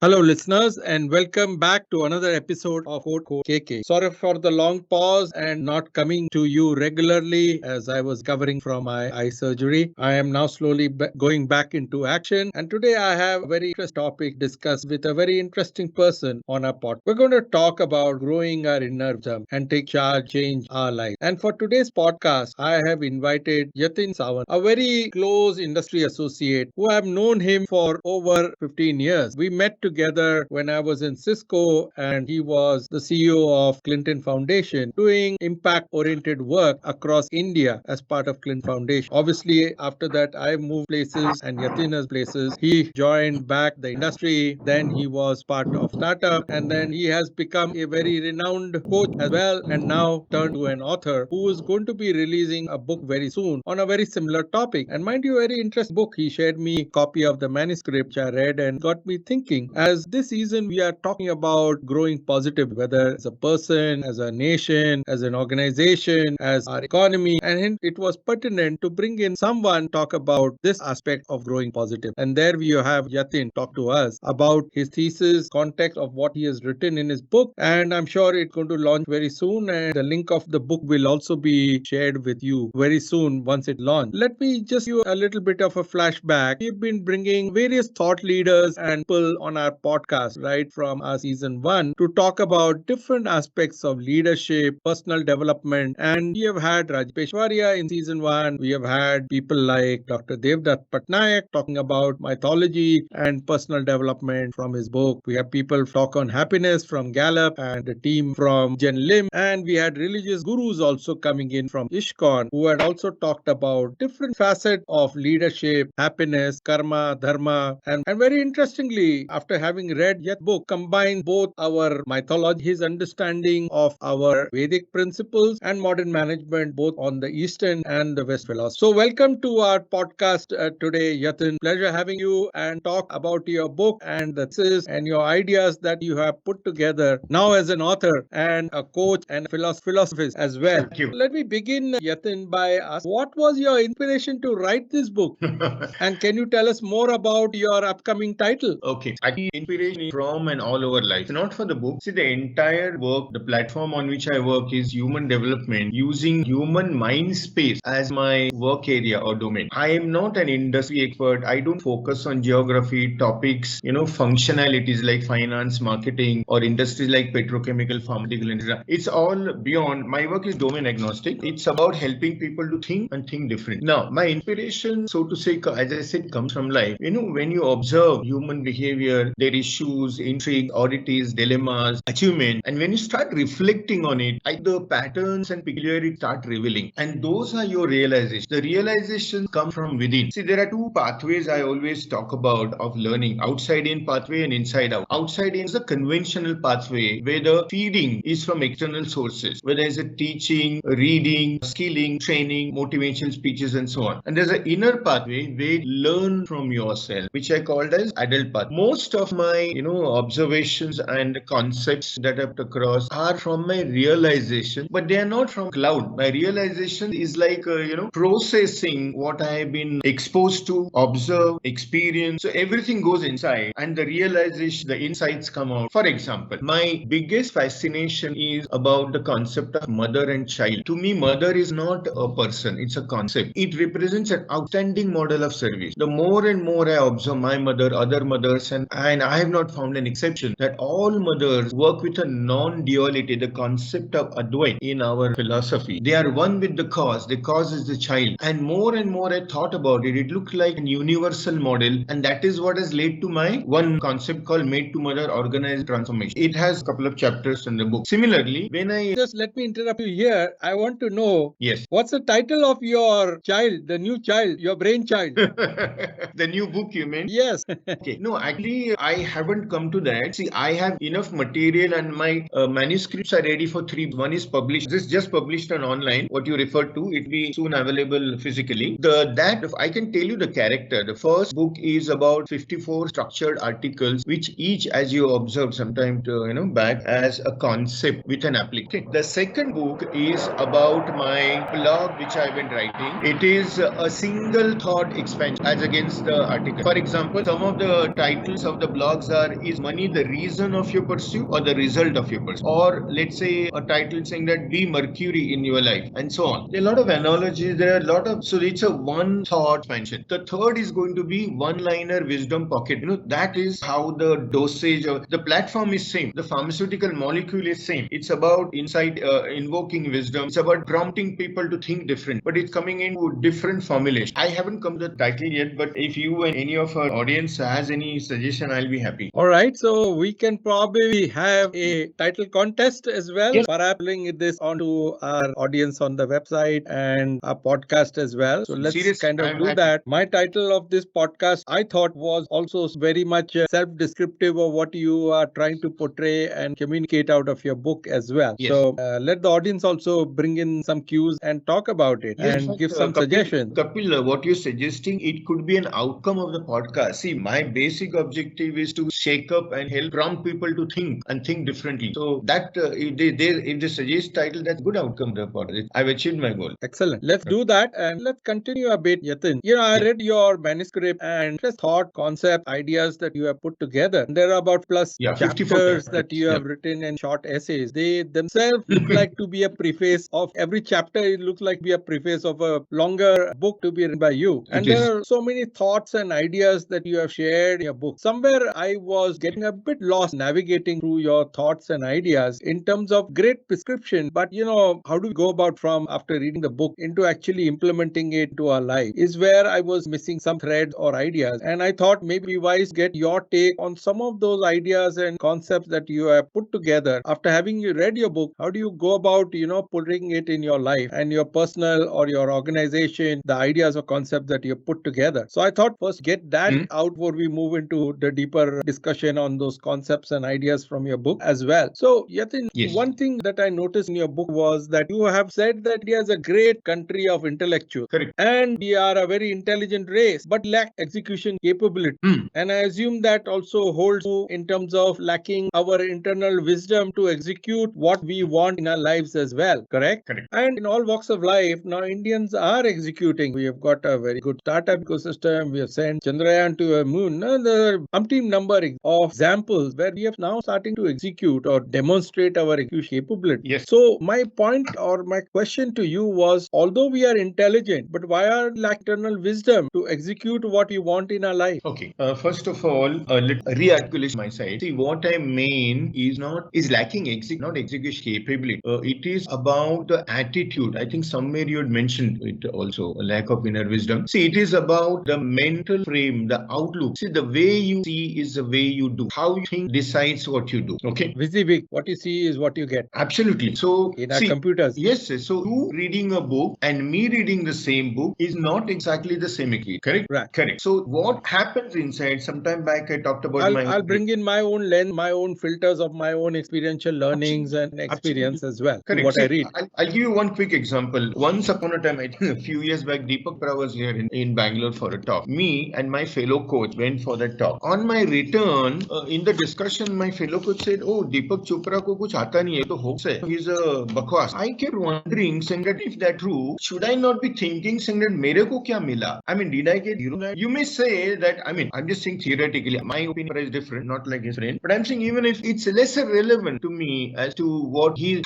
Hello, listeners, and welcome back to another episode of Quote KK. Sorry for the long pause and not coming to you regularly as I was recovering from my eye surgery. I am now slowly going back into action, and today I have a very interesting topic discussed with a very interesting person on our pod. We're going to talk about growing our inner wisdom and take charge, change our life. And for today's podcast, I have invited Yatin Sawant, a very close industry associate who have known him for over 15 years. We met together when I was in Cisco and he was the CEO of Clinton Foundation doing impact oriented work across India as part of Clinton Foundation. Obviously, after that, I moved places and Yatin has places. He joined back the industry, then he was part of startup, and then he has become a very renowned coach as well, and now turned to an author who is going to be releasing a book very soon on a very similar topic. And mind you, a very interesting book. He shared me a copy of the manuscript which I read and got me thinking. As this season we are talking about growing positive, whether as a person, as a nation, as an organization, as our economy, and it was pertinent to bring in someone talk about this aspect of growing positive. And there we have Yatin talk to us about his thesis, context of what he has written in his book, and I'm sure it's going to launch very soon. And the link of the book will also be shared with you very soon once it launched. Let me just give you a little bit of a flashback. We've been bringing various thought leaders and people on our podcast right from our season one to talk about different aspects of leadership, personal development, and we have had Raj Peshwaria in season one. We have had people like Dr. Devdutt Patnaik talking about mythology and personal development from his book. We have people talk on happiness from Gallup and the team from Jen Lim, and we had religious gurus also coming in from ISKCON who had also talked about different facets of leadership, happiness, karma, dharma, and very interestingly, after having read Yat book, combine both our mythology, his understanding of our Vedic principles and modern management, both on the Eastern and the West philosophy. So welcome to our podcast today, Yatin. Pleasure having you and talk about your book and the thesis and your ideas that you have put together now as an author and a coach and philosophist as well. Thank you. Let me begin, Yatin, by asking what was your inspiration to write this book? And can you tell us more about your upcoming title? Okay. Actually, inspiration is from and all over life. It's not for the book. See, the entire work, the platform on which I work is human development using human mind space as my work area or domain. I am not an industry expert. I don't focus on geography, topics, functionalities like finance, marketing, or industries like petrochemical, pharmaceutical, etc. It's all beyond. My work is domain agnostic. It's about helping people to think and think different. Now, my inspiration, so to say, as I said, comes from life. When you observe human behavior, their issues, intrigue, oddities, dilemmas, achievement, and when you start reflecting on it, the patterns and peculiarities start revealing. And those are your realizations. The realizations come from within. See, there are two pathways I always talk about of learning: outside in pathway and inside out. Outside in is a conventional pathway where the feeding is from external sources, whether it's a teaching, reading, skilling, training, motivational speeches, and so on. And there's an inner pathway where you learn from yourself, which I called as adult path. Most of my observations and concepts that I've across are from my realization, but they are not from cloud. My realization is like processing what I have been exposed to, observe, experience. So everything goes inside, and the realization, the insights come out. For example, my biggest fascination is about the concept of mother and child. To me, mother is not a person, it's a concept. It represents an outstanding model of service. The more and more I observe my mother, other mothers, and I have not found an exception, that all mothers work with a non-duality, the concept of Advait in our philosophy. They are one with the cause. The cause is the child. And more I thought about it, it looked like a universal model, and that is what has led to my one concept called Made to Mother Organized Transformation. It has a couple of chapters in the book. Similarly, when I just let me interrupt you here. I want to know, yes, what's the title of your child, the new child, your brainchild? The new book, you mean? Yes. Okay. No, actually, I haven't come to that. See, I have enough material and my manuscripts are ready for 3. One is published. This is just published on online. What you referred to, it will be soon available physically. That I can tell you the character. The first book is about 54 structured articles, which each, as you observed sometime back, as a concept with an application. The second book is about my blog, which I've been writing. It is a single thought expansion as against the article. For example, some of the titles of the the blogs are, is money the reason of your pursuit or the result of your pursuit? Or let's say a title saying that be Mercury in your life and so on. There are a lot of analogies. There are a lot of, so it's a one thought expansion. The third is going to be one-liner wisdom pocket. That is how the dosage of the platform is same. The pharmaceutical molecule is same. It's about insight, invoking wisdom. It's about prompting people to think different, but it's coming into different formulation. I haven't come to the title yet, but if you and any of our audience has any suggestion, I'll be happy. All right, so we can probably have a title contest as well. Yes. Perhaps link this onto our audience on the website and our podcast as well. So let's Seriously, kind of I'm do happy. that. My title of this podcast, I thought, was also very much self-descriptive of what you are trying to portray and communicate out of your book as well. Yes. So let the audience also bring in some cues and talk about it and give some suggestions. Kapil, what you're suggesting, it could be an outcome of the podcast. See, my basic objective is to shake up and help prompt people to think and think differently. So that if they suggest title, that's good outcome of the podcast. I've achieved my goal. Excellent. Let's do that and let's continue a bit, Yatin. I read your manuscript and just thought, concept, ideas that you have put together. There are about plus 54 chapters that you have written in short essays. They themselves look like to be a preface of every chapter. It looks like to be a preface of a longer book to be written by you. And there are so many thoughts and ideas that you have shared in your book. Somewhere I was getting a bit lost navigating through your thoughts and ideas in terms of great prescription. But how do we go about from after reading the book into actually implementing it to our life is where I was missing some threads or ideas. And I thought maybe wise get your take on some of those ideas and concepts that you have put together. After having you read your book, how do you go about, putting it in your life and your personal or your organization, the ideas or concepts that you put together? So I thought first get that out before we move into the deeper discussion on those concepts and ideas from your book as well. So Yatin, one thing that I noticed in your book was that you have said that India is a great country of intellectuals. Correct. And we are a very intelligent race, but lack execution capability. And I assume that also holds true in terms of lacking our internal wisdom to execute what we want in our lives as well. Correct? Correct. And in all walks of life, now Indians are executing. We have got a very good startup ecosystem. We have sent Chandrayaan to a moon. Now, the umpteen number of examples where we have now starting to execute or demonstrate our execution capability. Yes. So my point or my question to you was, although we are intelligent, but why are lack internal wisdom to execute what we want in our life? Okay. First of all, let re-articulate my side. See, what I mean is lacking not execution capability. It is about the attitude. I think somewhere you had mentioned it also, a lack of inner wisdom. See, it is about the mental frame, the outlook. See, the way you see is the way you do. How you think decides what you do. Okay. WYSIWYG, what you see is what you get. Absolutely. So in our computers. Yes. So you reading a book and me reading the same book is not exactly the same equation. Correct? Right. Correct. So what happens inside, sometime back I talked about I'll bring in my own lens, my own filters of my own experiential learnings and experience as well. Correct. What I read. I'll give you one quick example. Once upon a time, I think a few years back, Deepak Pra was here in Bangalore for a talk. Me and my fellow coach went for that talk. On my return, in the discussion, my fellow coach said, "Oh, Deepak Chopra ko kuch aata nahi hai, to hoax hai. He's a bakwas." I kept wondering, saying that if that's true, should I not be thinking, saying that mere ko kya mila? I mean, did I get zero? You may say that, I'm just saying theoretically, my opinion is different, not like his friend. But I'm saying even if it's lesser relevant to me as to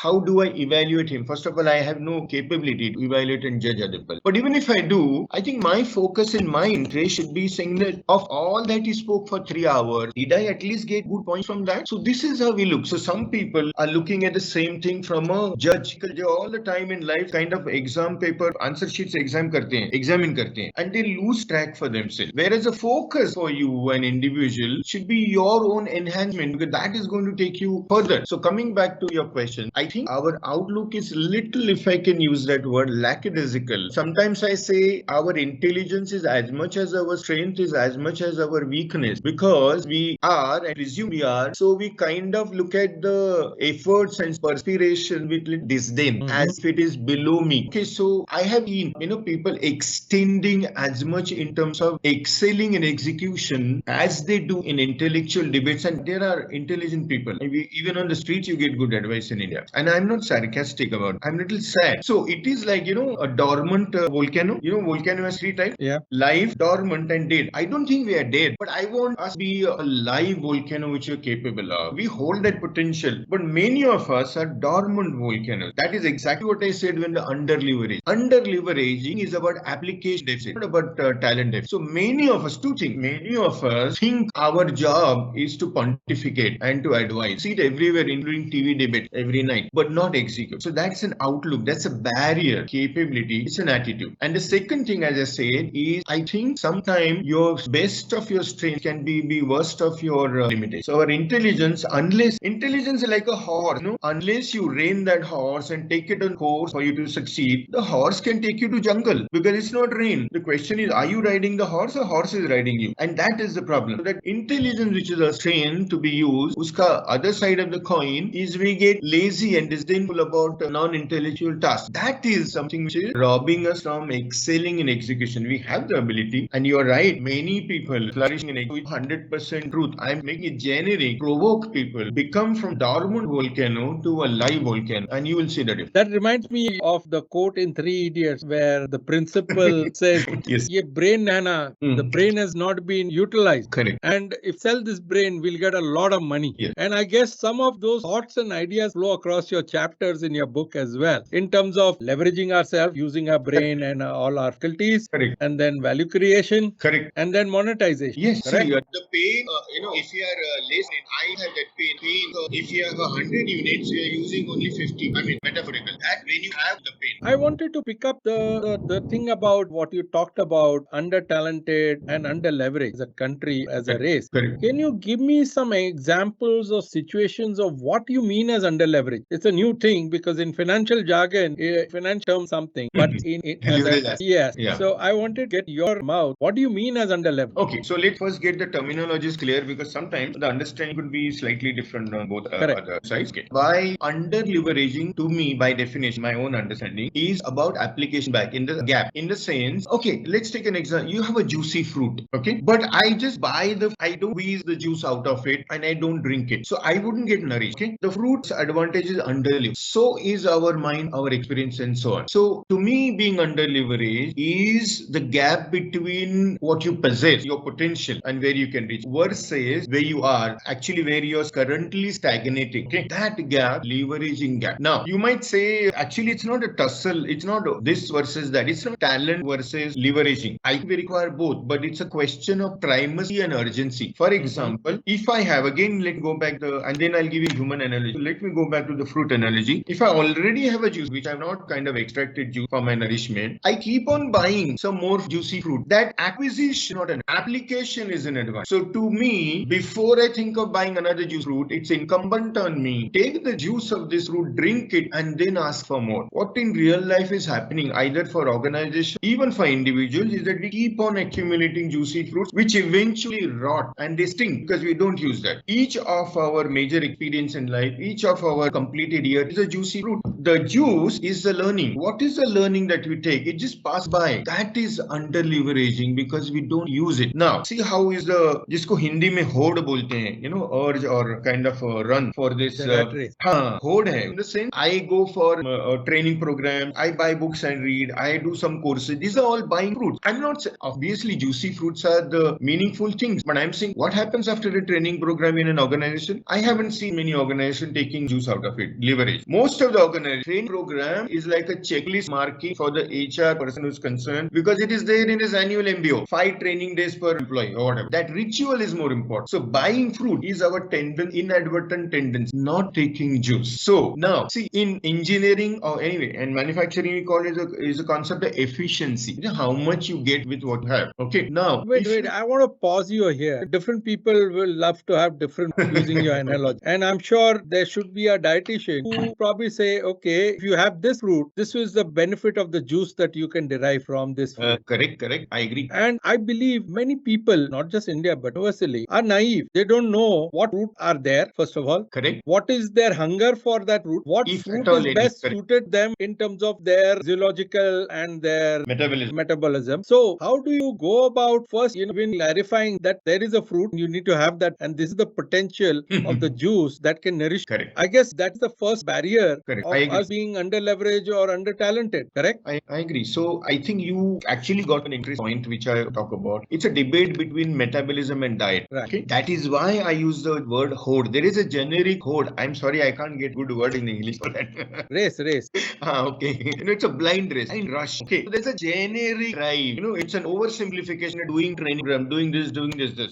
how do I evaluate him? First of all, I have no capability to evaluate and judge other people. But even if I do, I think my focus and my interest should be saying that of all that he spoke for 3 hours, did I at least get good points from that? So this is how we look. So some people are looking at the same thing from a judge. Because they all the time in life kind of exam paper, answer sheets examine karte hain, and they lose track for themselves. Whereas the focus for you, an individual, should be your own enhancement, because that is going to take you further. So coming back to your question, I think our outlook is little, if I can use that word, lackadaisical. Sometimes I say our intelligence is as much as our strength, is as much as our weakness, because we are, and presume we are, so we kind of look at the efforts and perspiration with disdain, as if it is below me. Okay, so I have seen, people extending as much in terms of excelling in execution as they do in intellectual debates, and there are intelligent people. Even on the streets, you get good advice in India. And I'm not sarcastic about it. I'm a little sad. So it is like, a dormant volcano. Volcano has 3 types. Yeah. Live, dormant, and dead. I don't think we are dead, but I want us must be a live volcano which you're capable of. We hold that potential, but many of us are dormant volcanoes. That is exactly what I said when the under-leverage. Under-leveraging is about application deficit, not about talent deficit. So many of us, two things, many of us think our job is to pontificate and to advise. See it everywhere, including TV debate every night, but not execute. So that's an outlook, that's a barrier. Capability, it's an attitude. And the second thing, as I said, is I think sometimes your best of your strength can be worst of your limitation. So our intelligence, unless intelligence is like a horse, unless you rein that horse and take it on course for you to succeed, the horse can take you to jungle because it's not rein. The question is, are you riding the horse or horse is riding you? And that is the problem. So that intelligence which is a strength to be used, uska other side of the coin is we get lazy and disdainful about non-intellectual tasks. That is something which is robbing us from excelling in execution. We have the ability, and you are right, many people flourishing in 100% truth. I'm making it generic, provoke people, become from dormant volcano to a live volcano, and you will see the difference. That reminds me of the quote in Three Idiots where the principal says, Yes. Ye brain nana, the brain has not been utilized. Correct. And if sell this brain, we'll get a lot of money. Yes. And I guess some of those thoughts and ideas flow across your chapters in your book as well, in terms of leveraging ourselves, using our brain and all our faculties, Correct. and then value creation, Correct. and then monetization. Yes, correct? see, the pain, if you are less, I have that pain. So if you have 100 units, you are using only 50. I mean, metaphorical. That when you have the pain. I wanted to pick up the thing about what you talked about, under-talented and under-leveraged as a country, as a race. Correct. Can you give me some examples of situations of what you mean as under-leveraged? It's a new thing because in financial jargon, finance term something, but yes. Yeah. So I wanted to get your mouth. What do you mean as under-leveraged? Okay, so let's first get the terminologies clear because sometimes the understanding could be slightly different on both other sides. Okay. By under leveraging, to me, by definition, my own understanding is about application back in the gap. In the sense, okay, let's take an example. You have a juicy fruit, okay, but I just buy I don't squeeze the juice out of it and I don't drink it, so I wouldn't get nourished. Okay, the fruit's advantage is under leveraged. So is our mind, our experience, and so on. So to me, being under leveraged is the gap between what you possess, your potential, and where you can reach, versus where you are, actually where you're currently stagnating. Okay, that gap, leveraging gap. Now, you might say, actually, it's not a tussle. It's not this versus that. It's not talent versus leveraging. I think we require both, but it's a question of primacy and urgency. For example, if I have, again, let's go back and then I'll give you human analogy. Let me go back to the fruit analogy. If I already have a juice, which I've not kind of extracted juice for my nourishment, I keep on buying some more juicy fruit. That acquisition, not an application, is an advantage. So to me, before I think of buying another juice fruit, it's incumbent on me. Take the juice of this fruit, drink it, and then ask for more. What in real life is happening, either for organizations, even for individuals, is that we keep on accumulating juicy fruits, which eventually rot and they stink because we don't use that. Each of our major experience in life, each of our completed year is a juicy fruit. The juice is the learning. What is the learning that we take? It just passed by. That is under leveraging because we don't use it. Now, see how is जिसको हिंदी में होड़ बोलते हैं, urge or kind of run for this. होड़ है. In the sense, I go for training program, I buy books and read, I do some courses. These are all buying fruits. I'm not saying, obviously, juicy fruits are the meaningful things, but I'm saying what happens after a training program in an organization? I haven't seen many organizations taking juice out of it, leverage. Most of the organization training program is like a checklist marking for the HR person who's concerned because it is there in his annual MBO, 5 training days per employee or whatever. That ritual is more important. So buying fruit is our inadvertent tendency, not taking juice. So now, see, in engineering or anyway, and manufacturing, we call it is a concept of efficiency. How much you get with what you have. Okay. Now, wait. I want to pause you here. Different people will love to have different using your analogy, and I'm sure there should be a dietitian who probably say, okay, if you have this fruit, this is the benefit of the juice that you can derive from this fruit. Correct. I agree. And I believe many people, not just India but universally, are naive. They don't know what fruit are there. First of all, correct. What is their hunger for that fruit? What fruit is best suited them in terms of their physiological and their metabolism. So how do you go about first, even clarifying that there is a fruit, you need to have that, and this is the potential of the juice that can nourish. Correct. I guess that's the first barrier Correct. of us being under leveraged or under talented. Correct? I agree. So I think you actually got an interesting point which I talk about. It's a debate between metabolism and diet. Right. Okay. That is why I use the word horde. There is a generic horde. I'm sorry, I can't get good word in English for that. Race. Okay. It's a blind race. Blind rush. Okay. So there's a generic drive. It's an oversimplification of doing training program, doing this.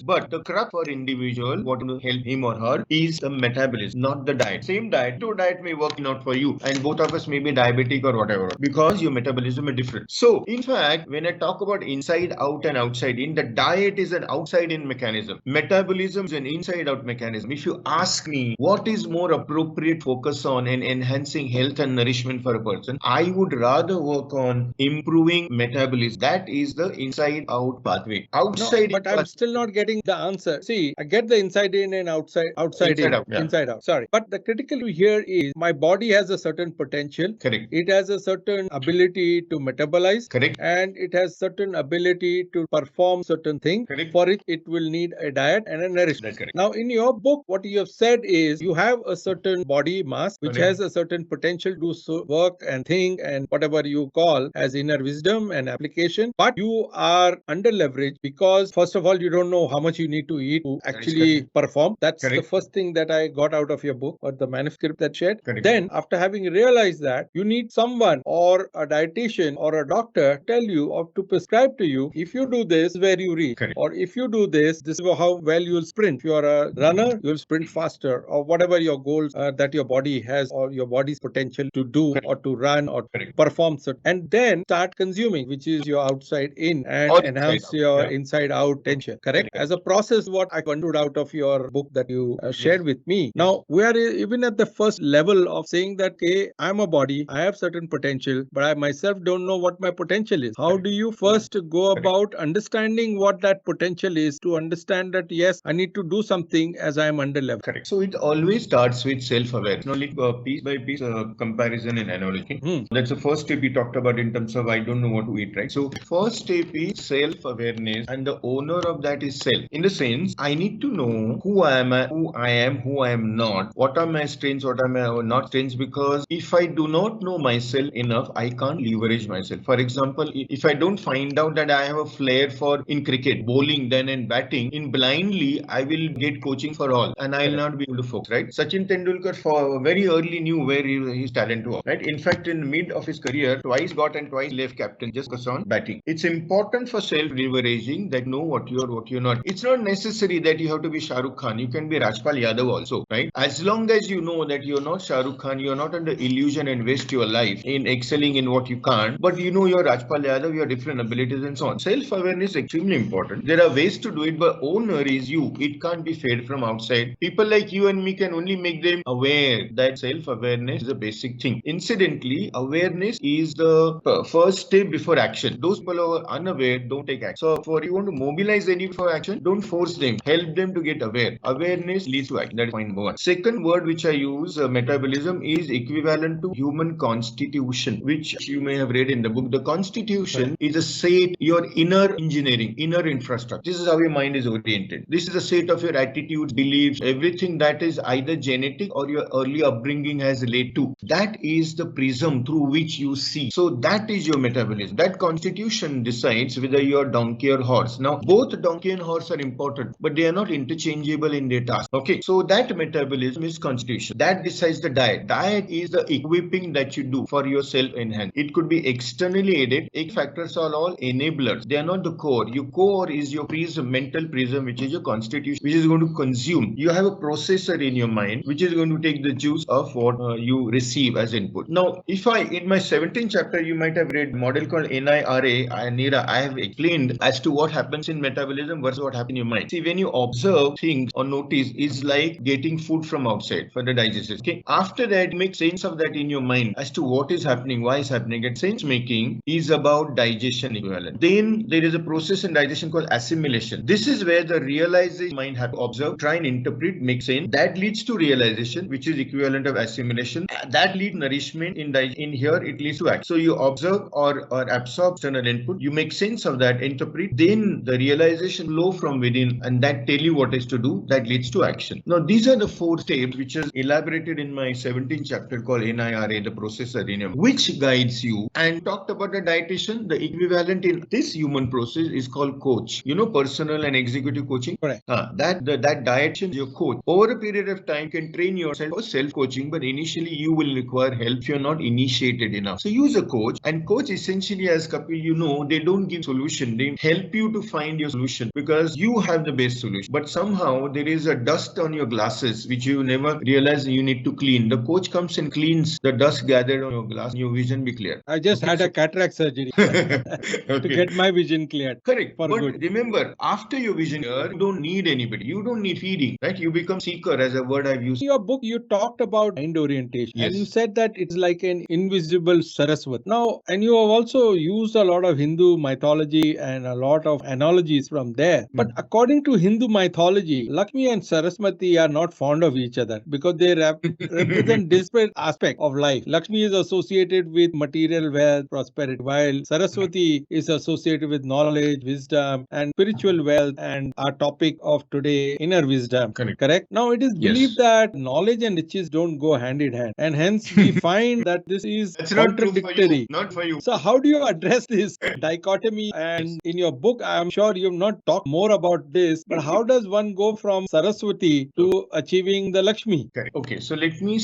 But the crux for individual, what will help him or her is the metabolism, not the diet. Same diet. Two diet may work not for you, and both of us may be diabetic or whatever because your metabolism is different. So in fact, when I talk about inside out and outside in, the diet is an outside in mechanism. Metabolism is an inside out mechanism. If you ask me what is more appropriate focus on in enhancing health and nourishment for a person, I would rather work on improving metabolism. That is the inside out pathway. Outside, but I'm still not getting the answer. See, I get the inside in and outside in. out, yeah. Inside out. Sorry. But the critical here is my body has a certain potential. Correct. It has a certain ability to metabolize. Correct. And it has certain ability to perform certain things. Correct. For it will need a diet and a nourishment. That's correct. Now, in your book, what you have said is you have a certain body mass which Correct. has a certain potential to do work and think and whatever you call as inner wisdom and application, but you are under leverage because first of all, you don't know how much you need to eat to actually perform. That's Correct. the first thing that I got out of your book or the manuscript that shared. Correct. Then after having realized that, you need someone or a dietitian or a doctor tell you or to prescribe to you, if you do this, where you reach. Correct. Or if you do this is how well you'll sprint. If you're a runner, you'll sprint faster, or whatever your goals that your body has or your body's potential to do. Correct. Or to run or perform. And then start consuming, which is your outside in and enhance your inside out tension. Correct? As a process, what I understood out of your book that you shared with me. Now, we are even at the first level of saying that, okay, I'm a body, I have certain potential, but I myself don't know what my potential is. How do you first go about understanding what that potential is to understand that, yes, I need to do something as I am under level? Correct. So it always starts with self-awareness. Only piece by piece comparison and analogy. That's the first step we talked about in terms of I don't know what to eat, right? So first step is self-awareness, and the owner of that is self. In the sense, I need to know who I am, who I am not. What are my strengths, what are my not strengths? Because if I do not know myself enough, I can't leverage myself. For example, if I don't find out that I have a flair for in cricket, bowling, then in batting, in blindly, I will get coaching for all, and I will not be able to focus. Right? Sachin Tendulkar for very early knew where his talent was. Right? In fact, in mid of his career, twice got and twice left captain just focus on batting. It's important for self-leveraging that know what you're not. It's not necessary that you have to be Shah Rukh Khan. You can be Rajpal Yadav also, right? As long as you know that you're not Shah Rukh Khan, you're not under illusion and waste your life in excelling in what you can't, but you know you're Rajpal Yadav, you have different abilities and so on. Self-awareness is extremely important. There are ways to do it, but owner is you. It can't be fed from outside. People like you and me can only make them aware that self-awareness is a basic thing. Incidentally, awareness is the first step before action. Those people who are unaware don't take action. So for you want to mobilize any for action, don't force them. Help them to get aware. Awareness leads to action. That is point number one. Second word which I use, metabolism, is equivalent to human constitution, which you may have read in the book. The constitution is a set, your inner engineering, inner infrastructure. This is how your mind is oriented. This is a set of your attitudes, beliefs, everything that is either genetic or your early upbringing has led to. That is the prism through which you see. So that is your metabolism. That constitution decides whether you are donkey or horse. Now, both donkey and horse are important, but they are not interchangeable in their task. Okay, so that metabolism is constitution. That decides the diet. Diet is the equipping that you do for your self-enhance. It could be externally aided. Eight factors are all enablers. They are not the core. Your core is your prism, mental prism, which is your constitution, which is going to consume. You have a processor in your mind, which is going to take the juice of what you receive as input. Now, if in my 17th chapter, you might have read a model called NIRA, I have explained as to what happens in metabolism versus what happens in your mind. See, when you observe things or notice, it's like getting food from outside for the digestion. Okay. After that, make sense of that in your mind as to what is happening, why is happening. And sense making is about digestion equivalent. Then there is a process in digestion called assimilation. This is where the realization mind has to observe, try and interpret, make sense. That leads to realization, which is equivalent of assimilation. That complete nourishment in here, it leads to act. So you observe or absorb external input, you make sense of that, interpret, then the realization flow from within, and that tell you what is to do, that leads to action. Now these are the 4 steps which is elaborated in my 17th chapter called NIRA, the process arena, which guides you. And talked about a dietitian, the equivalent in this human process is called coach. You know, personal and executive coaching. Correct. That dietitian is your coach. Over a period of time, you can train yourself for self-coaching, but initially you will require help if you're not initiated enough. So use a coach, and coach essentially, as Kapil, you know, they don't give solution. They help you to find your solution because you have the best solution. But somehow there is a dust on your glasses which you never realize you need to clean. The coach comes and cleans the dust gathered on your glass, and your vision be clear. I just had a cataract surgery to get my vision cleared. Correct. For but good. Remember, after your vision clear, you don't need anybody. You don't need feeding, right? You become seeker, as a word I've used. In your book, you talked about mind orientation, Yes. and you said that it's like an invisible Saraswati. Now, and you have also used a lot of Hindu mythology and a lot of analogies from there. But according to Hindu mythology, Lakshmi and Saraswati are not fond of each other because they represent disparate aspects of life. Lakshmi is associated with material wealth, prosperity, while Saraswati is associated with knowledge, wisdom, and spiritual wealth, and our topic of today, inner wisdom. Correct? Now, it is Yes. believed that knowledge and riches don't go hand in hand, and hence we find that this is That's not true for contradictory. you. Not for you. So, how do you address this dichotomy? And in your book, I am sure you have not talked more about this, but how does one go from Saraswati to achieving the Lakshmi? Correct. Okay, so let me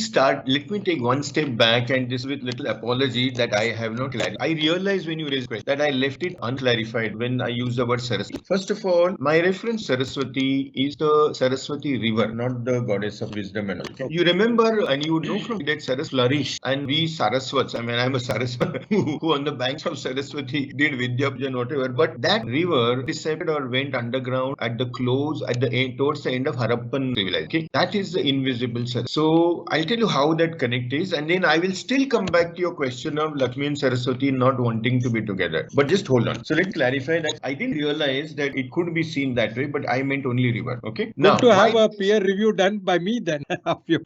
take one step back, and this with little apology that I have not clarified. I realized when you raised question that I left it unclarified when I used the word Saraswati. First of all, my reference Saraswati is the Saraswati river, not the goddess of wisdom and all. Okay? You remember, and you know from that Saraswati flourished, and we Saraswats, I mean, I'm a Saraswati who on the banks of Saraswati did Vidyapuja and whatever, but that river descended or went underground at the end, towards the end of Harappan civilization. Okay? That is the invisible Saraswati. So I'll tell you how that connect is, and then I will still come back to your question of Lakshmi and Saraswati not wanting to be together. But just hold on. So let's clarify that I didn't realize that it could be seen that way, but I meant only river. Okay. Good to have a peer review done by me then.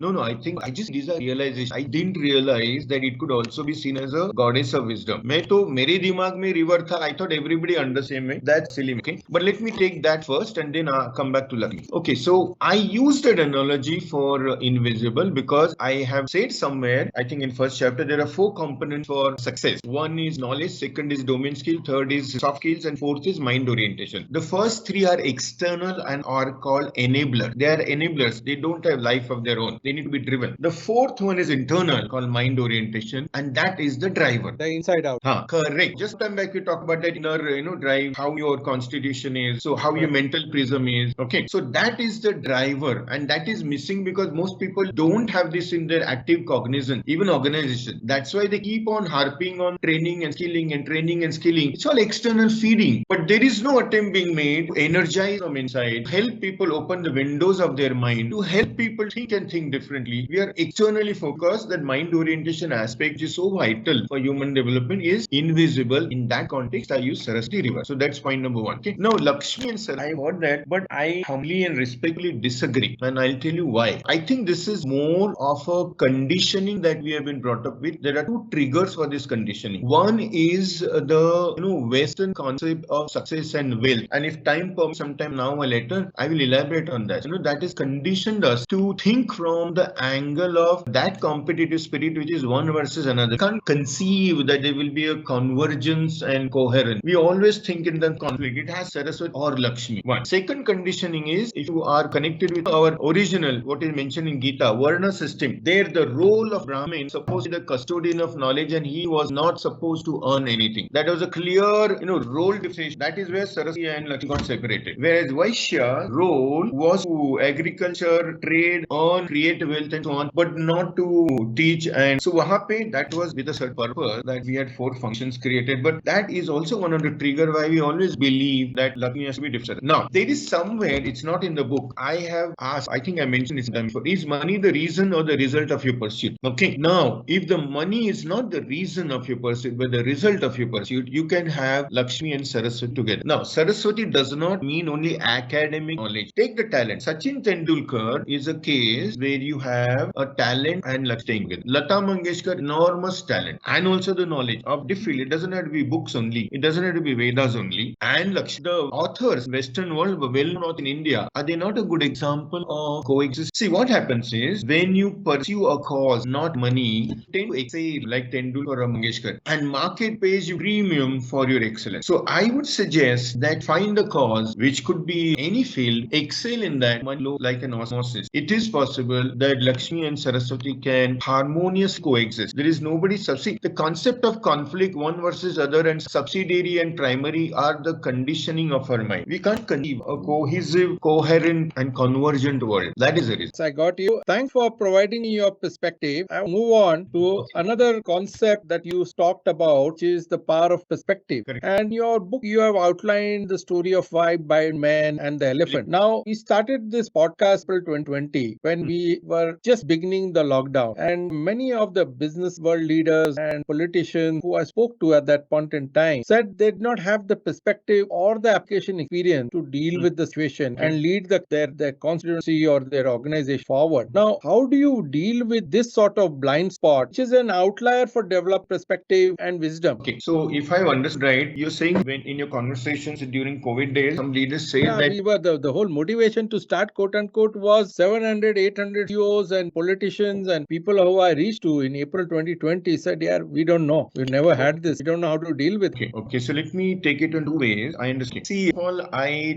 No, I think these are realizations. I didn't realize that it could also be seen as a goddess of wisdom. मेरे दिमाग में river था. I thought everybody understood same way. That's silly. Okay. But let me take that first and then come back to Lakshmi. Okay. So I used that analogy for invisible because I have said somewhere, I think in first chapter, there are 4 components for success. One is knowledge, second is domain skill, third is soft skills, and fourth is mind orientation. The first 3 are external and are called enabler. They are enablers. They don't have life of their own. They need to be driven. The fourth one is internal, called mind orientation, and that is the driver. The inside out. Correct. Just time back we talked about that inner, drive, how your constitution is, so how your mental prism is. Okay. So that is the driver, and that is missing because most people don't have this in their active cognizance, even organization. That's why they keep on harping on training and skilling and training and skilling. It's all external feeding, but there is no attempt being made to energize from inside, help people open the windows of their mind, to help people think and think differently. We are externally focused. That mind orientation aspect is so vital for human development is invisible. In that context, I use Saraswati river. So that's point number 1. Okay. Now Lakshmi and Saraswati, I heard that, but I humbly and respectfully disagree, and I'll tell you why. I think this is more of a conditioning that we have been brought up with. There are 2 triggers for this conditioning. One is the Western concept of success and wealth, and if time permits, sometime now or later, I will elaborate on that. That has conditioned us to think from the angle of that competitive spirit, which is one versus another. Can't conceive that there will be a convergence and coherence. We always think in the conflict. It has Saraswati or Lakshmi. One. Second conditioning is, if you are connected with our original, what is mentioned in Gita, Varna system, there the role of Brahmin is supposed to be the custodian of knowledge, and he was not supposed to earn anything. That was a clear, role differentiation. That is where Saraswati and Lakshmi got separated. Whereas Vaishya role was to agriculture, trade, earn, create wealth and so on, but not to teach. And so wahan that was with a certain purpose that we had 4 functions created. But that is also one of the trigger why we always believe that Lakshmi has to be different. Now, there is somewhere, it's not in the book, I have asked, I think I mentioned this before, is money the reason or the result of your pursuit? Okay. Now, if the money is not the reason of your pursuit, but the result of your pursuit, you can have Lakshmi and Saraswati together. Now, Saraswati does not mean only academic knowledge. Take the talent. Sachin Tendulkar is a case where you have a talent and Lakshmi begin with. Lata Mangeshkar, enormous talent and also the knowledge of different field. It doesn't have to be books only. It doesn't have to be Vedas only. And the authors, Western world, were well known in India. Are they not a good example of coexist? See, what happens is when you pursue a cause, not money, you tend to excel like Tendulkar or Mangeshkar, and market pays you premium for your excellence. So I would suggest that find a cause which could be any field, excel in that, like an osmosis. It is possible that Lakshmi and Saraswati can harmoniously coexist. There is nobody subsidy. The concept of conflict, one versus other, and subsidiary and primary are the conditioning of our mind. We can't conceive a cohesive, coherent, and convergent world. That is the reason. I got you. Thanks for providing your perspective. I'll move on to another concept that you talked about, which is the power of perspective. Correct. And in your book, you have outlined the story of Vibe by Man and the elephant. Now, we started this podcast April 2020 when we were just beginning the lockdown. And many of the business world leaders and politicians who I spoke to at that point in time said they did not have the perspective or the application experience to deal with the situation and lead their constituency or their organization forward. Now, how do you deal with this sort of blind spot, which is an outlier for developed perspective and wisdom? Okay, so if I understood right, you're saying when in your conversations during COVID days, some leaders say that we were the whole motivation to start QuoteUnquote was 700, 800 CEOs and politicians and people who I reached to in April 2020 said, yeah, we don't know. We've never had this. We don't know how to deal with it. Okay, so let me take it in two ways. I understand. See, Paul,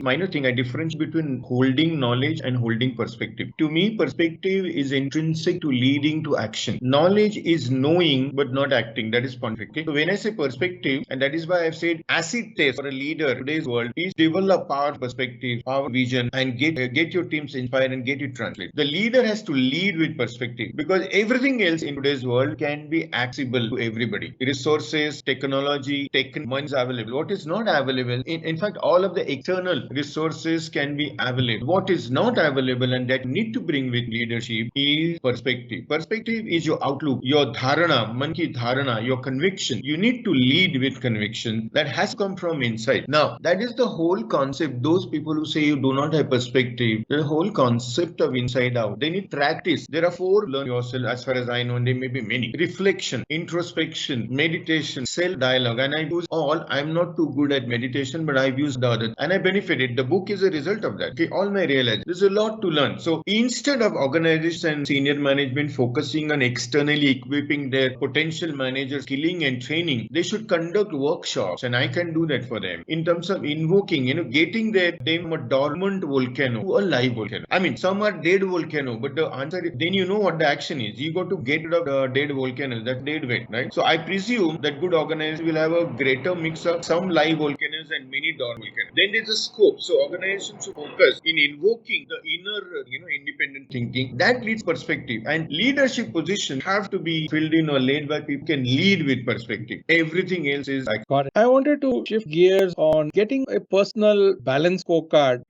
minor thing, I differentiate between holding knowledge and holding perspective. To me, perspective is intrinsic to leading to action. Knowledge is knowing but not acting. That is conflict. Okay? So when I say perspective, and that is why I've said acid test for a leader in today's world is develop our perspective, our vision, and get your teams inspired and get it translated. The leader has to lead with perspective because everything else in today's world can be accessible to everybody. Resources, technology, money is available. What is not available, in fact, all of the external resources can be available. What is not available and that you need to bring with leadership is perspective. Perspective is your outlook, your dharana, man ki dharana, your conviction. You need to lead with conviction that has to come from inside. Now, that is the whole concept. Those people who say you do not have perspective, the whole concept of inside out. They need practice. There are 4 learn yourself as far as I know, and there may be many. Reflection, introspection, meditation, self-dialogue, and I use all. I'm not too good at meditation, but I've used the other and I benefited. The book is a result of that. Okay, all my realize there's a lot to learn. So instead of organizations and senior management focusing on externally equipping their potential managers, skilling and training, they should conduct workshops, and I can do that for them in terms of invoking, getting them a dormant volcano to a live volcano. I mean, some are dead volcano, but the answer is then you know what the action is. You got to get rid of the dead volcanoes, that dead weight, right? So I presume that good organizations will have a greater mix of some live volcanoes and many dormant volcanoes. Then there's a scope. So organizations should focus in invoking the inner, independent thinking. That leads perspective. And leadership positions have to be filled in or led by people who can lead with perspective. Everything else is like. Got it. I wanted to shift gears on getting a personal balance scorecard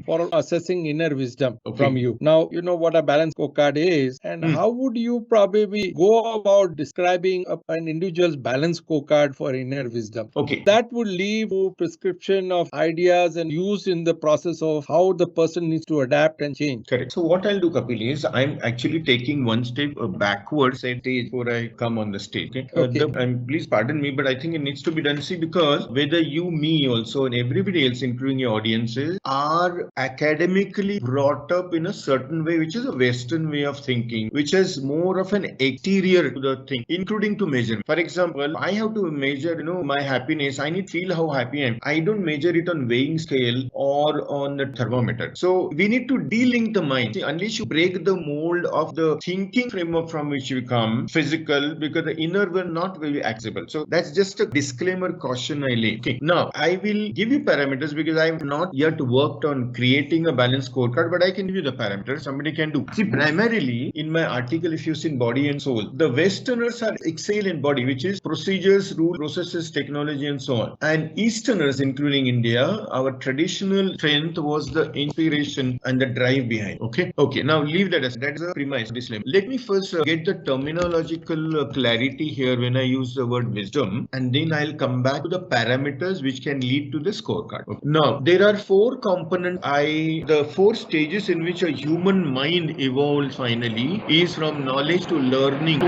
for assessing inner wisdom from you. Now, you know what a balance scorecard is, and how would you probably go about describing an individual's balance scorecard for inner wisdom? Okay. That would leave a prescription of ideas and use in the process of how the person needs to adapt and change. Correct. So what I'll do, Kapil, is I'm actually taking one step backwards at stage before I come on the stage. Okay. And please pardon me, but I think it needs to be done. See, because whether you, me also, and everybody else, including your audiences, are academically brought up in a certain way, which is a Western way of thinking, which is more of an exterior to the thing, including to measure. For example, I have to measure, my happiness. I need to feel how happy I am. I don't measure it on weighing scale or on the thermometer. So we need to de-link the mind. See, unless you break the mold of the thinking framework from which you come, physical, because the inner will not very accessible. So that's just a disclaimer caution I lay. Okay. Now, I will give you parameters because I have not yet worked on creating a balanced scorecard, but I can give you the parameters somebody can do. See, primarily in my article, if you've seen body and soul, the Westerners are excel in body, which is procedures, rules, processes, technology, and so on. And Eastern Westerners, including India, our traditional strength was the inspiration and the drive behind. Okay. Now leave that as that is a premise. Disclaimer. Let me first get the terminological clarity here when I use the word wisdom, and then I'll come back to the parameters which can lead to the scorecard. Okay. Now there are four components. The four stages in which a human mind evolves finally is from knowledge to learning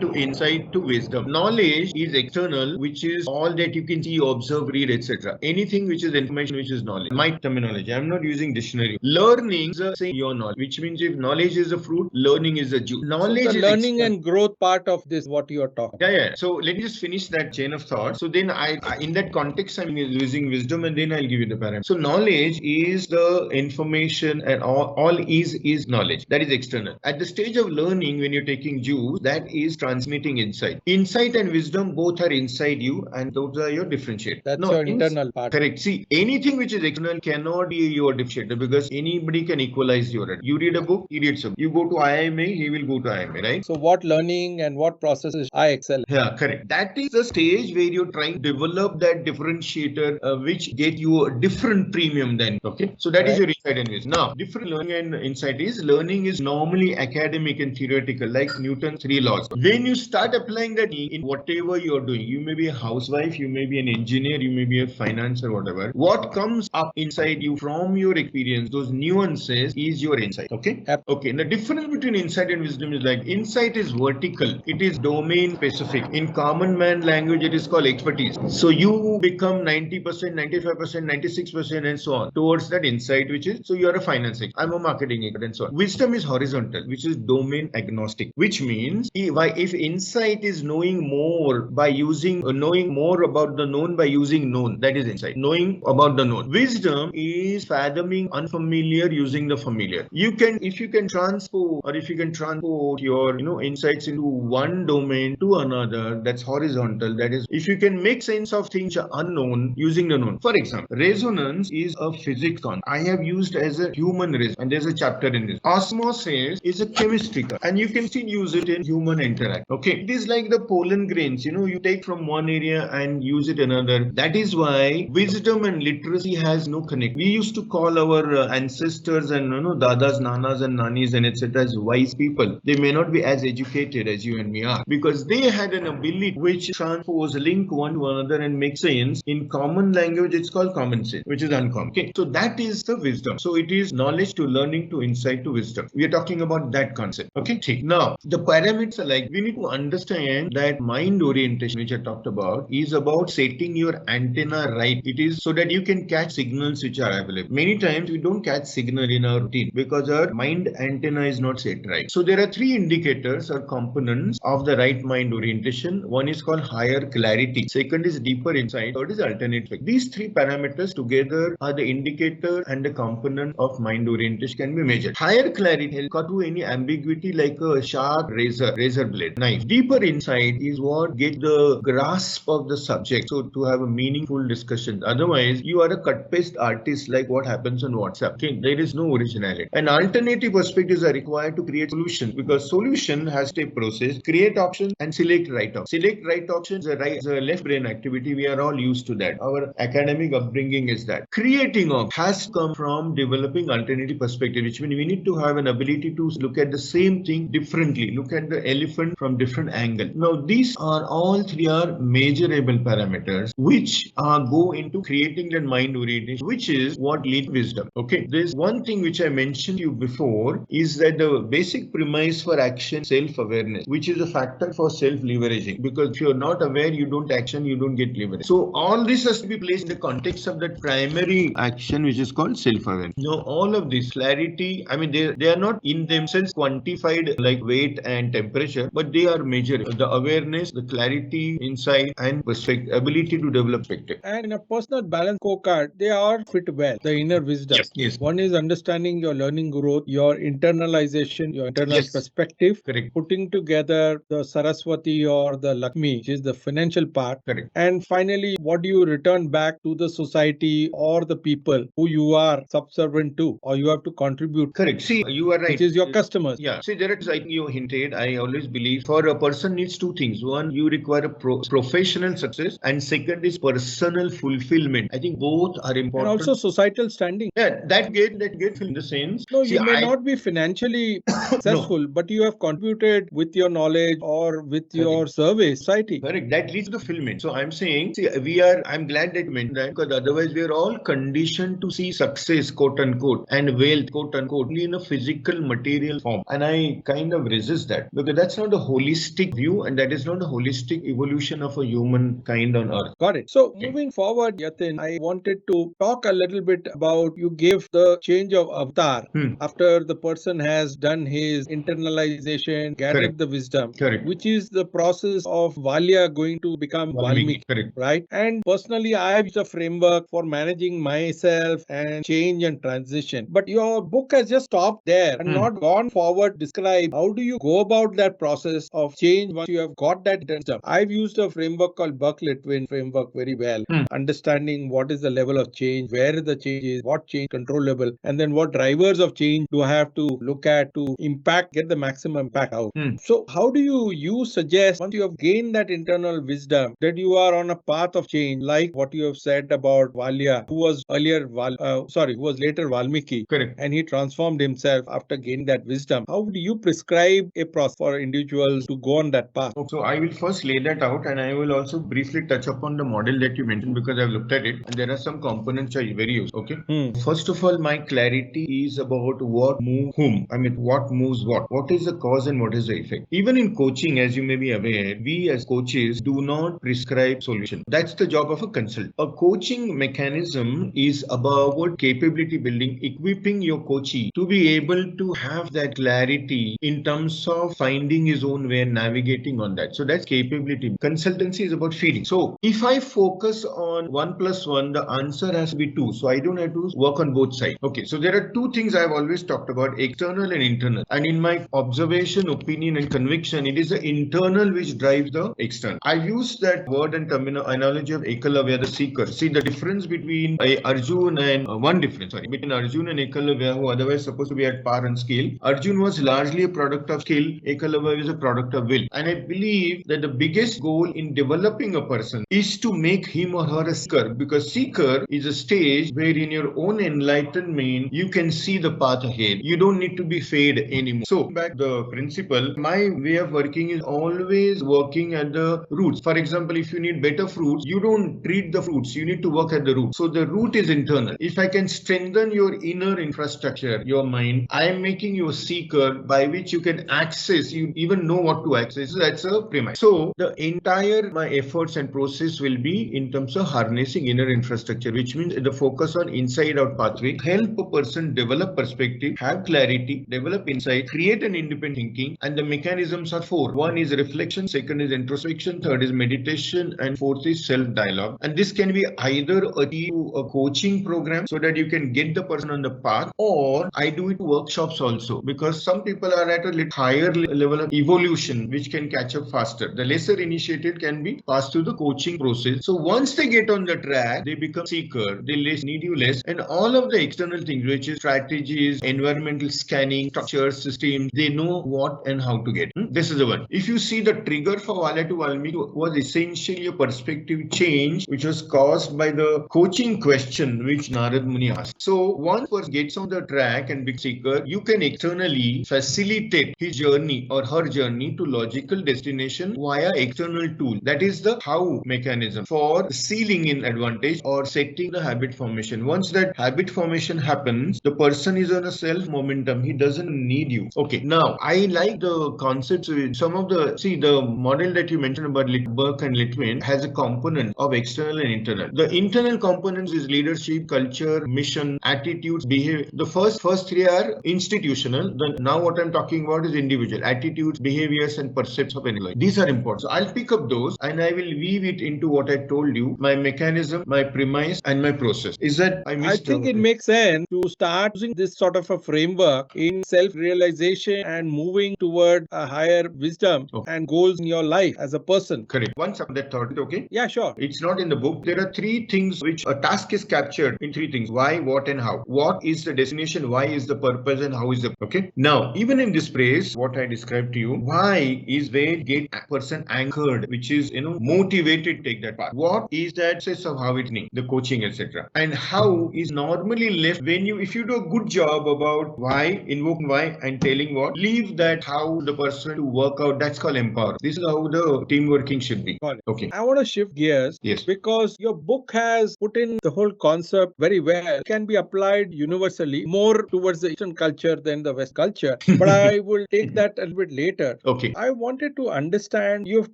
to insight to wisdom. Knowledge is external, which is all that you can see, observe, read, etc. Anything which is information, which is knowledge. My terminology. I'm not using dictionary. Learning is the same your knowledge, which means if knowledge is a fruit, learning is a juice. Knowledge so the is learning external. and growth part of this, what you are talking. Yeah. So let me just finish that chain of thought. So then I in that context, I'm using wisdom, and then I'll give you the parameter. So knowledge is the information, and all is knowledge. That is external. At the stage of learning, when you're taking juice, that is transmitting insight. Insight and wisdom both are inside you, and those are your differentiator. That's your internal part. Correct. See, anything which is external cannot be your differentiator, because anybody can equalize your. You read a book, he reads a book. You go to IMA, he will go to IMA, right? So what learning and what processes I excel? Yeah, correct. That is the stage where you're trying to develop that differentiator, which get you a different premium then. Okay. So that is your insight and wisdom. Now, different learning and insight is learning is normally academic and theoretical, like Newton's 3 laws. When you start applying that in whatever you're doing, you may be a housewife, you may be an engineer, you may be a finance or whatever. What comes up inside you from your experience, those nuances, is your insight. Okay. Okay. And the difference between insight and wisdom is like insight is vertical. It is domain specific. In common man language, it is called expertise. So you become 90%, 95%, 96% and so on towards that insight, which is, so you're a finance expert, I'm a marketing expert and so on. Wisdom is horizontal, which is domain agnostic, which means if insight is knowing more by using, knowing more about the known by using known, that is insight, knowing about the known. Wisdom is fathoming unfamiliar using the familiar. If you can transport your insights into one domain to another, that's horizontal. That is, if you can make sense of things unknown using the known. For example, resonance is a physics concept I have used as a human resonance, and there's a chapter in this. Osmosis is a chemistry concept, and you can still use it in human interact. Okay, it is like the pollen grains, you take from one area and use it another. That is why wisdom and literacy has no connect. We used to call our ancestors and dadas, nanas and nanis and etc. as wise people. They may not be as educated as you and me are, because they had an ability which transpose, link one to another and make sense. In common language, it's called common sense, which is uncommon. Okay, so that is the wisdom. So it is knowledge to learning to insight to wisdom. We are talking about that concept. Okay, now the parameters are like, we need to understand that mind orientation, which I talked about, is about setting your antenna right. It is so that you can catch signals which are available. Many times we don't catch signal in our routine because our mind antenna is not set right. So there are three indicators or components of the right mind orientation. One is called higher clarity. Second is deeper insight. Third is alternate fact. These three parameters together are the indicator and the component of mind orientation can be measured. Higher clarity will cut through any ambiguity like a sharp razor blade knife. Deeper insight is what gets the grasp of the subject, so to have a meaningful discussion. Otherwise, you are a cut paste artist, like what happens on WhatsApp. Okay, there is no originality. And alternative perspectives are required to create solutions, because solution has to process, create options and select right option. Select right options is a left brain activity. We are all used to that. Our academic upbringing is that. Creating options has come from developing alternative perspective, which means we need to have an ability to look at the same thing differently, look at the elephant from different angle. Now these are all three are measurable parameters which go into creating that mind orientation, which is what leads wisdom. Okay, there's one thing which I mentioned to you before, is that the basic premise for action, self-awareness, which is a factor for self-leveraging, because if you're not aware, you don't action, you don't get leverage. So all this has to be placed in the context of that primary action, which is called self-awareness. Now all of this clarity, I mean, they are not in themselves quantified like weight and temperature, but they are measured. The awareness, the clarity, insight and perspective, ability to develop perspective. And in a personal balance scorecard, they all fit well. The inner wisdom. Yes. One is understanding your learning growth, your internalization, your internal perspective. Correct. Putting together the Saraswati or the Lakshmi, which is the financial part. Correct. And finally, what do you return back to the society or the people who you are subservient to, or you have to contribute? Correct. See, you are right. Which is your customers. Yeah. See, there is, I think you hinted, I always believe for a person needs two things. One, you require a professional success, and and second is personal fulfillment. I think both are And important. also societal standing. Yeah, that get in the sense. No, See, you may not be financially no. successful, but you have contributed with your knowledge or with your service society. Correct. That leads to the fulfillment. So I'm saying, see, I'm glad that you mentioned that, because otherwise we are all conditioned to see success, quote unquote, and wealth, quote unquote, only in a physical material form. And I kind of resist that, because that's not a holistic view, and that is not a holistic evolution of a human kind on earth. Got it. So moving forward, Yatin, I wanted to talk a little bit about you gave the change of avatar after the person has done his internalization, gathered the wisdom, Correct. which is the process of Valya going to become Valmiki. Correct. Right. And personally, I have used a framework for managing myself and change and transition. But your book has just stopped there and not gone forward. Describe how do you go about that process of change once you have got that wisdom. I've used a framework called Buck-Litwin framework very well, understanding what is the level of change, where the change is, what change controllable, and then what drivers of change do I have to look at to impact, get the maximum impact out. So how do you suggest once you have gained that internal wisdom that you are on a path of change, like what you have said about Valya, who was earlier who was later Valmiki, Correct. and he transformed himself after gaining that wisdom. How do you prescribe a process for individuals to go on that path? So I will first lay that out, and I will also briefly touch upon the model that you mentioned, because I've looked at it and there are some components which are very useful. Okay. First of all, my clarity is about what moves whom. I mean, what moves what. What is the cause and what is the effect? Even in coaching, as you may be aware, we as coaches do not prescribe solution. That's the job of a consultant. A coaching mechanism is about capability building, equipping your coachee to be able to have that clarity in terms of finding his own way and navigating on that. So that's capability. Consultancy is about feeding. So if I focus on 1 plus 1, the answer has to be 2. So I don't have to work on both sides. Okay. So there are two things I've always talked about, external and internal. And in my observation, opinion, and conviction, it is the internal which drives the external. I use that word and analogy of Ekalavya, the seeker. See the difference between Arjun and between Arjun and Ekalavya, who otherwise supposed to be at par and scale. Arjun was largely a product of skill. Ekalavya is a product of will. And I believe that the biggest goal in developing a person is to make him or her a seeker, because seeker is a stage where in your own enlightenment you can see the path ahead. You don't need to be fed anymore. So back the principle, my way of working is always working at the roots. For example, if you need better fruits, you don't treat the fruits, you need to work at the root. So the root is internal. If I can strengthen your inner infrastructure, your mind, I am making you a seeker by which you can access, you even know what to access. So that's a premise. So the entire my efforts and process will be in terms of harnessing inner infrastructure, which means the focus on inside out pathway, help a person develop perspective, have clarity, develop insight, create an independent thinking, and the mechanisms are 4. One is reflection, second is introspection, third is meditation, and fourth is self-dialogue. And this can be either a coaching program so that you can get the person on the path, or I do it workshops also, because some people are at a little higher level of evolution which can catch up faster. The lesser initiated can be passed through the coaching process. So once they get on the track, they become seeker, they need you less, and all of the external things, which is strategies, environmental scanning, structures, systems, they know what and how to get. This is the one. If you see, the trigger for Valya to Valmiki was essentially a perspective change which was caused by the coaching question which Narad Muni asked. So once person gets on the track and becomes seeker, you can externally facilitate his journey or her journey to logical destination via external tool. That is the how mechanism for sealing in advantage or setting the habit formation. Once that habit formation happens, the person is on a self momentum. He doesn't need you. Okay. Now, I like the concepts with some of the model that you mentioned about Burke and Litwin has a component of external and internal. The internal components is leadership, culture, mission, attitudes, behavior. The first three are institutional. Now what I'm talking about is individual attitudes, behaviors, and perceptions of anything. These are important. So I'll pick up those and I will weave it into what I told you, my mechanism, my premise, and my process. Is that I think it makes sense to start using this sort of a framework in self-realization and moving toward a higher wisdom and goals in your life as a person. Correct. Once that thought, okay? Yeah, sure. It's not in the book. There are 3 things which a task is captured in 3 things. Why, what, and how. What is the destination? Why is the purpose? And how is the... Okay. Now, even in this phrase, what I described to you, why is where get a person anchored, which is, motivate definitely take that part. What is that process of how it's the coaching, etc. And how is normally left when if you do a good job about why, invoking why and telling what, leave that how the person to work out. That's called empower. This is how the team working should be. Got it. Okay. I want to shift gears. Yes. Because your book has put in the whole concept very well. It can be applied universally, more towards the Eastern culture than the West culture. But I will take that a little bit later. Okay. I wanted to understand, you've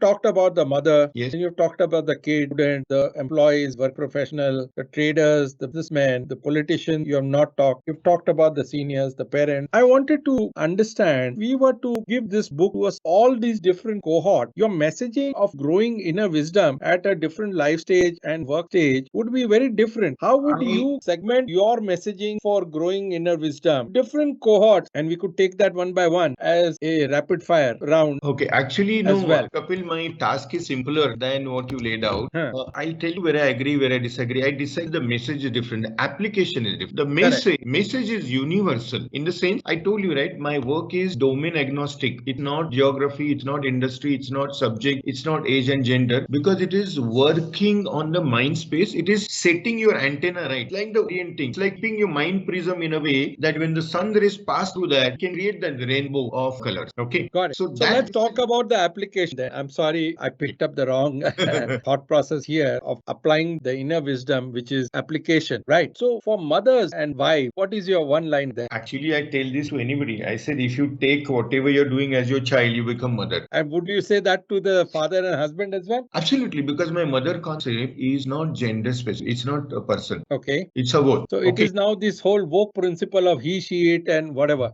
talked about the mother, Yes. and you've talked about the kid, student, the employees, work professional, the traders, the businessmen, the politician. You have not talked. You've talked about the seniors, the parents. I wanted to understand, we were to give this book to us, all these different cohort. Your messaging of growing inner wisdom at a different life stage and work stage would be very different. How would you segment your messaging for growing inner wisdom? Different cohorts, and we could take that one by one as a rapid fire round. Okay, actually, no, well. Kapil, my task is simpler than what you laid out. I'll tell you where I agree, where I disagree. I decide the message is different, the application is different. The message is universal. In the sense, I told you, right, my work is domain agnostic. It's not geography, it's not industry, it's not subject, it's not age and gender, because it is working on the mind space. It is setting your antenna right, like the orienting. It's like keeping your mind prism in a way that when the sun rays pass through that, it can create that rainbow of colors. Okay. Got it. So let's talk about the application then. I'm sorry, I picked up the wrong thought process here of applying the inner wisdom, which is application, right? So for mothers and wives, what is your one line there? Actually, I tell this to anybody. I said, if you take whatever you're doing as your child, you become mother. And would you say that to the father and husband as well? Absolutely, because my mother concept is not gender specific. It's not a person. Okay. It's a word. So it is now this whole woke principle of he, she, it, and whatever.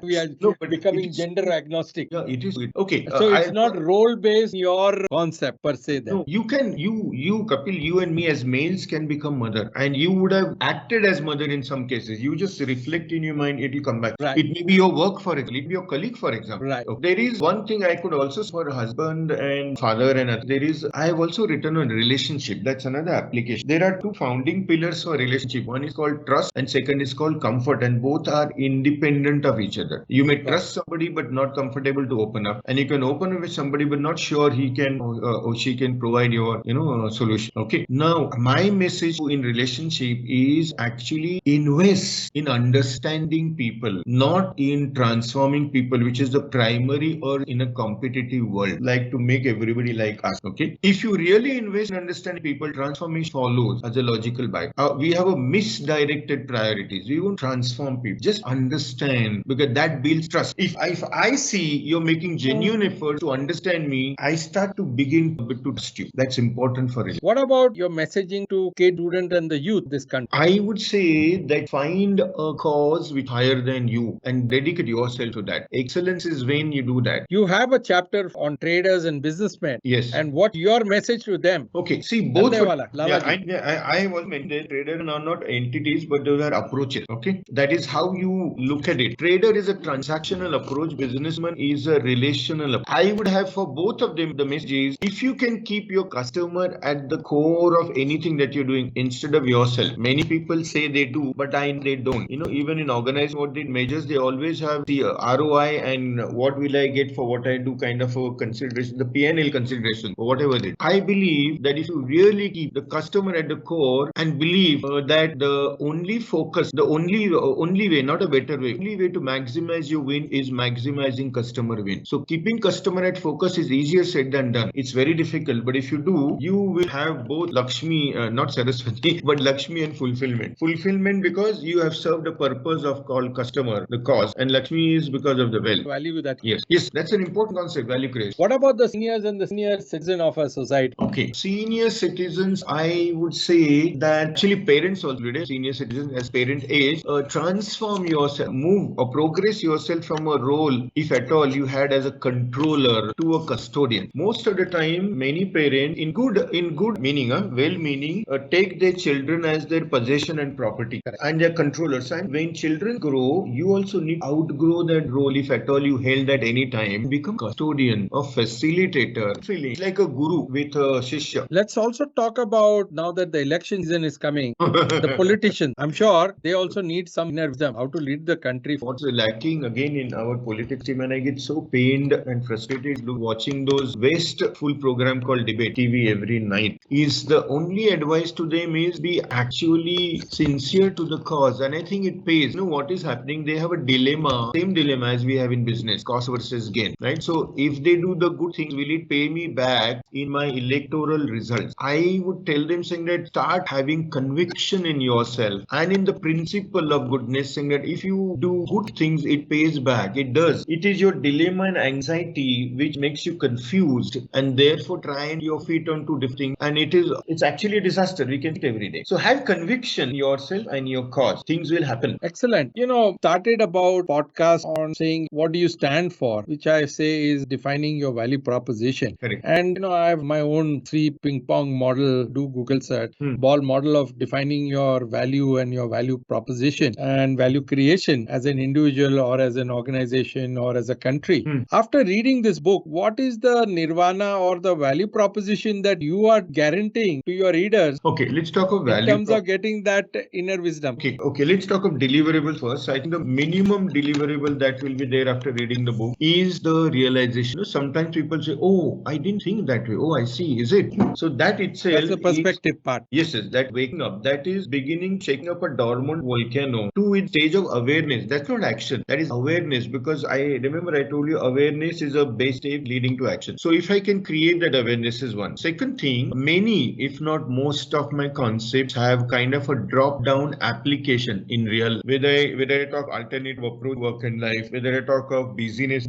We are becoming gender agnostic. Yeah, it is. Okay. So it's not role based your concept per se then. No, you can, you Kapil, you and me as males can become mother, and you would have acted as mother in some cases. You just reflect in your mind, it will come back. Right. It may be your work, for example, it may be your colleague, for example. Right. Okay. There is one thing I could also for husband and father and other. There is, I have also written on relationship. That's another application. There are two founding pillars for relationship. One is called trust and second is called comfort, and both are independent of each other. You may trust somebody but not comfortable to open up, and you can open up with somebody but not sure he can or she can provide your solution. Okay. Now my message in relationship is actually invest in understanding people, not in transforming people, which is the primary, or in a competitive world like to make everybody like us. Okay. If you really invest in understanding people, transformation follows as a logical byte. We have a misdirected priorities. We won't transform people. Just understand, because that builds trust. If I see you're making genuine effort to understand me, I start to begin to trust you. That's important for it. What about your messaging to K student and the youth this country? I would say that find a cause which higher than you and dedicate yourself to that. Excellence is when you do that. You have a chapter on traders and businessmen. Yes. And what your message to them? Okay. See, both. I was meant that traders are not entities, but those are approaches. Okay. That is how you look at it. Trader is a transactional approach. Businessman is a relational approach. I would have for both of them the message is, if you can keep your customer at the core of anything that you're doing instead of yourself. Many people say they do, but they don't. Even in organizing what they measures, they always have the ROI and what will I get for what I do kind of a consideration, the P&L consideration or whatever it is. I believe that if you really keep the customer at the core and believe that the only focus, the only way, not a better way, only way to maximize your win is maximizing customer win. So keeping customer at focus is easier said than done. It's very difficult, but if you do, you will have both Lakshmi, not Saraswati, but Lakshmi and fulfillment. Fulfillment because you have served the purpose of called customer, the cause, and Lakshmi is because of the wealth. Value that. Yes, that's an important concept, value creation. What about the seniors and the senior citizen of our society? Okay, senior citizens, I would say that actually parents also today, senior citizens as parent age, transform yourself, move or progress yourself from a role, if at all you had as a controller, to a custodian. Most of the time, many parents, in good meaning, well-meaning, take their children as their possession and property, and they're controllers. And when children grow, you also need to outgrow that role. If at all you held at any time, become custodian, a facilitator, feeling like a guru with a shishya. Let's also talk about, now that the election season is coming, the politicians. I'm sure they also need some inner wisdom, how to lead the country. What's lacking again in our politics team, and I get so pained and frustrated watching those wasteful programs program called Debate TV every night, is the only advice to them is be actually sincere to the cause. And I think it pays. You know what is happening? They have a dilemma, same dilemma as we have in business, cost versus gain, right? So if they do the good things, will it pay me back in my electoral results? I would tell them saying that start having conviction in yourself and in the principle of goodness, saying that if you do good things, it pays back. It does. It is your dilemma and anxiety which makes you confused and therefore trying your feet onto different things. And it's actually a disaster. We can see it every day. So have conviction in yourself and your cause. Things will happen. Excellent. Started about podcast on saying what do you stand for, which I say is defining your value proposition. Correct. And I have my own 3 ping pong model, do Google search, ball model of defining your value and your value proposition and value creation as an individual or as an organization or as a country. After reading this book, what is the nirvana or the value proposition that you are guaranteeing to your readers? Okay, let's talk of value. In terms of getting that inner wisdom. Okay, let's talk of deliverables first. I think the minimum deliverable that will be there after reading the book is the realization. Sometimes people say, oh, I didn't think that way. Oh, I see. Is it? So that itself That's the perspective part. Yes, that waking up. That is beginning shaking up a dormant volcano to its stage of awareness. That's not action. That is awareness, because I remember I told you awareness is a base stage leading to action. So if I can create that awareness is one. Second thing, many, if not most of my concepts have kind of a drop-down application in real. Whether I talk alternative approach work and life, whether I talk of business,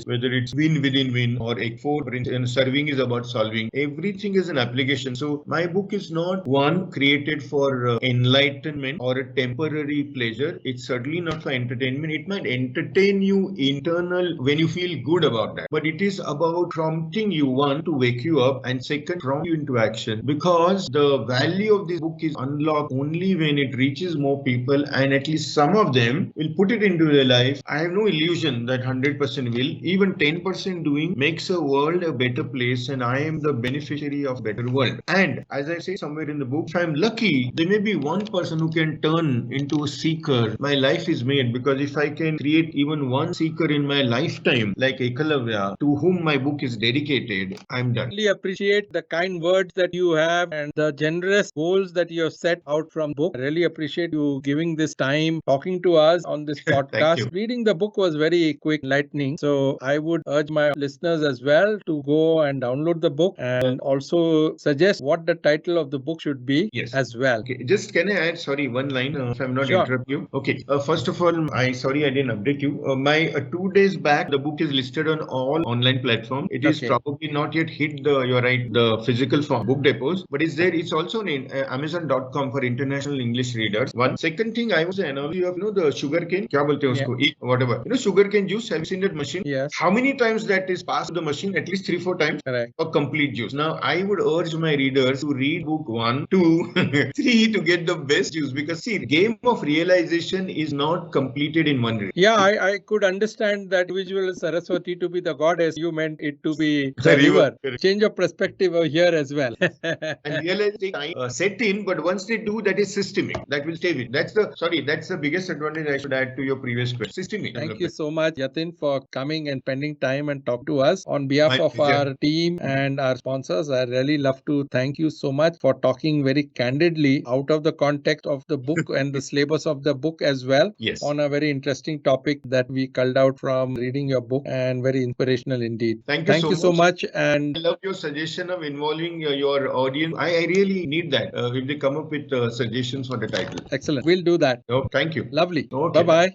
whether it's win within win or X4 and serving is about solving. Everything is an application. So my book is not one created for enlightenment or a temporary pleasure. It's certainly not for entertainment. It might entertain you internal when you feel good about that. But it is about prompting you, one, to wake you up, and second, prompt you into action. Because the value of this book is unlocked only when it reaches more people, and at least some of them will put it into their life. I have no illusion that 100% will. Even 10% doing makes a world a better place, and I am the beneficiary of better world. And as I say somewhere in the book, if I'm lucky, there may be one person who can turn into a seeker. My life is made, because if I can create even one seeker in my lifetime, like Ekalavya, to whom my book is dedicated, I'm done. Really appreciate the kind words that you have and the generous goals that you have set out from the book. I really appreciate you giving this time talking to us on this podcast. Reading the book was very quick, enlightening. So I would urge my listeners as well to go and download the book and also suggest what the title of the book should be as well. Okay. Just can I add, one line if I'm not interrupt you? Okay. First of all, I didn't update you. My 2 days back, the book is listed on all online platforms. It is probably not yet hit the physical form book depots, but it's there. It's also on Amazon.com for international English readers. One second thing, I was an analogy of the sugarcane. क्या बोलते हैं उसको? Whatever. Sugarcane juice. Have you seen that machine? Yes. How many times that is passed through the machine? At least 3-4 times. Correct. For complete juice. Now I would urge my readers to read book 1, 2, 3 to get the best juice, because see, game of realization is not completed in one read. Yeah, I could understand that visual Saraswati to be the goddess. You meant it to be the river. Change of perspective over here as well. And realizing time set in, but once they do, that is systemic. That will stay with. That's the biggest advantage I should add to your previous question. Systemic. Thank you so much, Yatin, for coming and spending time and talk to us on behalf of our team and our sponsors. I really love to thank you so much for talking very candidly out of the context of the book and the syllabus of the book as well. Yes. On a very interesting topic that we culled out from reading your book, and very inspirational indeed. Thank you so much. And I love your suggestion of involving your audience. I really need that if they come up with suggestions for the title. Excellent. We'll do that. Oh, thank you. Lovely. Okay. Bye-bye.